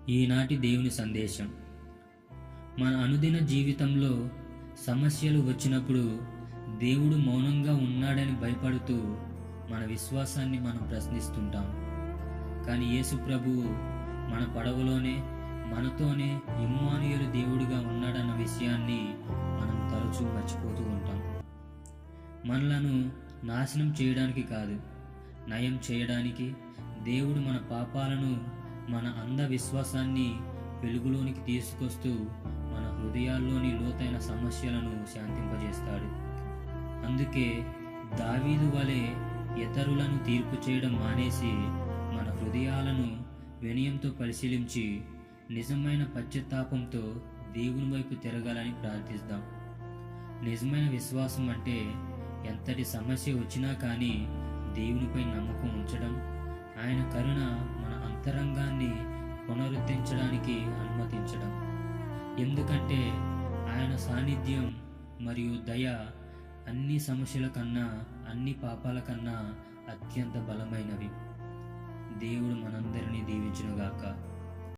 ఈనాటి దేవుని సందేశం. మన అనుదిన జీవితంలో సమస్యలు వచ్చినప్పుడు దేవుడు మౌనంగా ఉన్నాడని భయపడుతూ మన విశ్వాసాన్ని మనం ప్రశ్నిస్తుంటాం. కానీ యేసు ప్రభువు మన పడవలోనే మనతోనే ఇమ్మానుయేలు దేవుడిగా ఉన్నాడన్న విషయాన్ని మనం తరచూ మర్చిపోతూ ఉంటాం. మనలను నాశనం చేయడానికి కాదు, నయం చేయడానికి దేవుడు మన పాపాలను, మన అంధ విశ్వాసాన్ని వెలుగులోనికి తీసుకొస్తూ మన హృదయాల్లోని లోతైన సమస్యలను శాంతింపజేస్తాడు. అందుకే దావీదు వలె ఇతరులను తీర్పు చేయడం మానేసి మన హృదయాలను వినయంతో పరిశీలించి నిజమైన పశ్చాత్తాపంతో దేవుని వైపు తిరగాలని ప్రార్థిద్దాం. నిజమైన విశ్వాసం అంటే ఎంతటి సమస్య వచ్చినా కానీ దేవునిపై నమ్మకం ఉంచడం, ఆయన కరుణ మన అంతరంగాన్ని పునరుద్ధరించడానికి అనుమతించడం. ఎందుకంటే ఆయన సాన్నిధ్యం మరియు దయ అన్ని సమస్యల కన్నా, అన్ని పాపాల కన్నా అత్యంత బలమైనవి. దేవుడు మనందరినీ దీవించునుగాక.